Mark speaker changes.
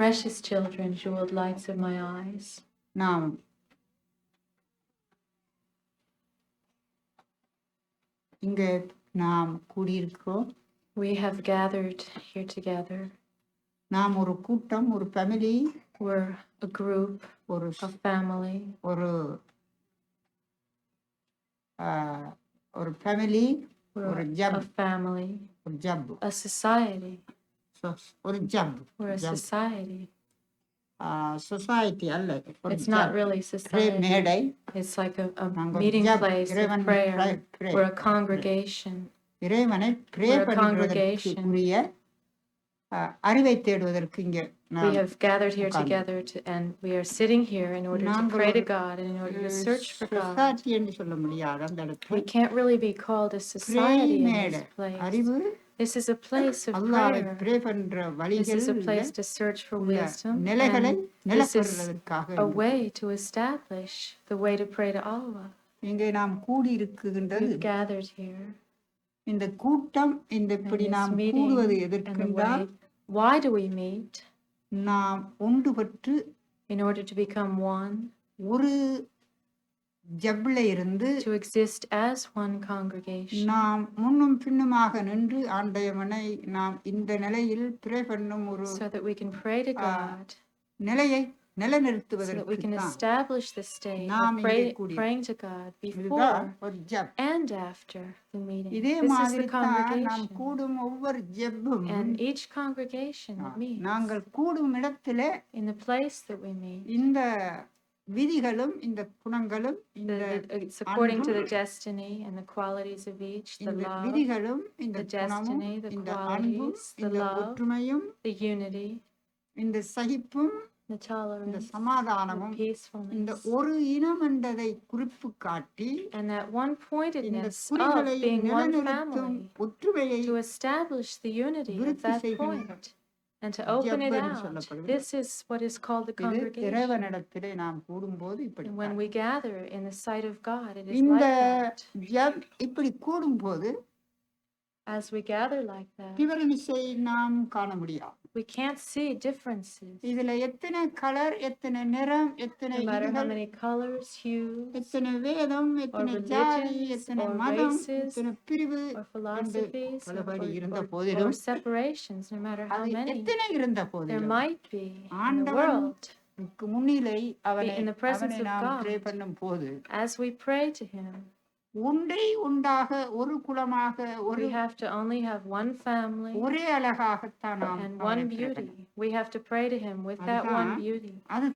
Speaker 1: Precious children, jeweled lights of my eyes.
Speaker 2: நாம் இங்க நாம் கூடியிருக்கிறோம்.
Speaker 1: We have gathered here together.
Speaker 2: நாம் ஒரு கூட்டம், ஒரு ஃபேமிலி,
Speaker 1: We're a group,
Speaker 2: ஒரு
Speaker 1: a family,
Speaker 2: ஒரு ஆஹ், ஒரு ஃபேமிலி,
Speaker 1: we're
Speaker 2: ஒரு
Speaker 1: a
Speaker 2: ஜப்,
Speaker 1: family,
Speaker 2: ஒரு ஜப்,
Speaker 1: a society.
Speaker 2: ஒரு ஜப்,
Speaker 1: We're a society.
Speaker 2: சொசைட்டி அல்ல, ஒரு
Speaker 1: It's not really
Speaker 2: pray
Speaker 1: society.
Speaker 2: மேடை.
Speaker 1: It's like a
Speaker 2: நாங்கள்
Speaker 1: meeting
Speaker 2: ஜப்,
Speaker 1: place of
Speaker 2: இறைவன்
Speaker 1: prayer.
Speaker 2: pray.
Speaker 1: We're a congregation.
Speaker 2: இறைவனை ப்ரே
Speaker 1: We're a
Speaker 2: பண்ணுவதற்கு
Speaker 1: congregation.
Speaker 2: உரிய அறிவை தேடுவதற்கு இங்கே
Speaker 1: We have gathered here together and we are sitting here in order to pray to God and in order to search for God.
Speaker 2: Society என்று சொல்ல முடியாது அந்த இடத்துல.
Speaker 1: We can't really be called a society in this place.
Speaker 2: அறிவு,
Speaker 1: This is a place of
Speaker 2: அல்லாஹ்வை
Speaker 1: prayer.
Speaker 2: Pray பண்ற
Speaker 1: This
Speaker 2: வழிகள்
Speaker 1: is a place to search for wisdom.
Speaker 2: நிலைகளை
Speaker 1: And this is
Speaker 2: நிலப்பெறுவதற்காக
Speaker 1: a way to establish the way to pray to Allah.
Speaker 2: இங்கே நாம் கூடி இருக்குகின்றது.
Speaker 1: We've gathered here.
Speaker 2: இந்த கூட்டம் இந்த இப்படி
Speaker 1: And this
Speaker 2: நாம்
Speaker 1: meeting
Speaker 2: கூடுவது
Speaker 1: and the
Speaker 2: எதற்கென்றால்
Speaker 1: way. Why do we meet?
Speaker 2: நாம் ஒன்றுபட்டு
Speaker 1: In order to become one,
Speaker 2: ஒரு ஜப்ல இருந்து
Speaker 1: to exist as one congregation,
Speaker 2: நாம் முன்னும் பின்னுமாக நின்று ஆண்டவனை நாம் இந்த நிலையில் ப்ரே பண்ணும் ஒரு
Speaker 1: so that we can pray to God,
Speaker 2: நிலையை
Speaker 1: so that we
Speaker 2: நிலைநிறுத்துவதற்கு
Speaker 1: can
Speaker 2: தான்
Speaker 1: establish the state
Speaker 2: நாம்
Speaker 1: of
Speaker 2: இங்கே கூடி
Speaker 1: praying to God
Speaker 2: இதுதான்
Speaker 1: before
Speaker 2: ஒரு ஜப்.
Speaker 1: and after the meeting.
Speaker 2: இதே
Speaker 1: This is
Speaker 2: மாதிரி
Speaker 1: the
Speaker 2: தான் நாம்
Speaker 1: congregation.
Speaker 2: கூடும் ஒவ்வொரு ஜெப்பும்
Speaker 1: And each congregation that meets,
Speaker 2: நாங்கள் கூடும் இடத்திலே
Speaker 1: in the place that we meet,
Speaker 2: இந்த விதிகளும் இந்த குணங்களும் இந்த
Speaker 1: it's according to the destiny and the qualities of each, the
Speaker 2: இந்த
Speaker 1: love,
Speaker 2: விதிகளும் இந்த
Speaker 1: the
Speaker 2: குணமும்
Speaker 1: destiny, the
Speaker 2: இந்த அன்பும்
Speaker 1: qualities, the
Speaker 2: இந்த
Speaker 1: love,
Speaker 2: ஒற்றுமையும்
Speaker 1: the unity,
Speaker 2: இந்த சகிப்பும்
Speaker 1: the
Speaker 2: இந்த
Speaker 1: tolerance, the
Speaker 2: சமாதானமும் இந்த
Speaker 1: peacefulness,
Speaker 2: ஒரு இனம் என்றதை குறிப்பு காட்டி
Speaker 1: and that
Speaker 2: இந்த
Speaker 1: one-pointedness of
Speaker 2: குறிகளை
Speaker 1: being one
Speaker 2: நிலைநிறுத்தும்
Speaker 1: family,
Speaker 2: ஒற்றுமையை
Speaker 1: to establish the unity of
Speaker 2: விருத்தி
Speaker 1: that
Speaker 2: செய்கின்ற
Speaker 1: point and to open it
Speaker 2: Jeff என்று
Speaker 1: out.
Speaker 2: சொல்லப்படுகிறது.
Speaker 1: This is what is called the
Speaker 2: இது
Speaker 1: congregation.
Speaker 2: இறைவனிடத்திலே நாம் கூடும்போது இப்படி
Speaker 1: And when we gather in the sight of God, it is
Speaker 2: இந்த
Speaker 1: like that.
Speaker 2: ஜப் இப்படி கூடும்போது
Speaker 1: As we gather like that,
Speaker 2: டிஃபரன்ஸை நாம் காண முடியாது.
Speaker 1: we can't see differences.
Speaker 2: இதுல எத்தனை கலர், எத்தனை நிறம், எத்தனை
Speaker 1: No matter how
Speaker 2: இதுகள்,
Speaker 1: many colors, hues,
Speaker 2: எத்தனை வேதம், எத்தனை
Speaker 1: or
Speaker 2: ஜாதி,
Speaker 1: religions,
Speaker 2: எத்தனை
Speaker 1: or
Speaker 2: மதம்,
Speaker 1: races,
Speaker 2: எத்தனை பிரிவு
Speaker 1: or philosophies,
Speaker 2: பலபடி இருந்த
Speaker 1: or
Speaker 2: போதிலும்
Speaker 1: separations, no matter how
Speaker 2: அது
Speaker 1: many
Speaker 2: எத்தனை இருந்த
Speaker 1: there
Speaker 2: போதிலும்
Speaker 1: might be in the
Speaker 2: ஆண்டவன்
Speaker 1: world,
Speaker 2: முன்னிலை அவனை
Speaker 1: in the presence
Speaker 2: அவனை
Speaker 1: of
Speaker 2: நாம்
Speaker 1: God.
Speaker 2: ப்ரே பண்ணும் போது
Speaker 1: as we pray to Him,
Speaker 2: ஒன்றை உண்டாக ஒரு குலமாக ஒரு
Speaker 1: we have to only have one family
Speaker 2: ஒரே அழகாகத்தான் நாம்
Speaker 1: and
Speaker 2: அவனை
Speaker 1: one
Speaker 2: pray
Speaker 1: beauty.
Speaker 2: பண்ணணும்.
Speaker 1: We have to pray to Him with that one
Speaker 2: அதுதான்
Speaker 1: beauty.
Speaker 2: அது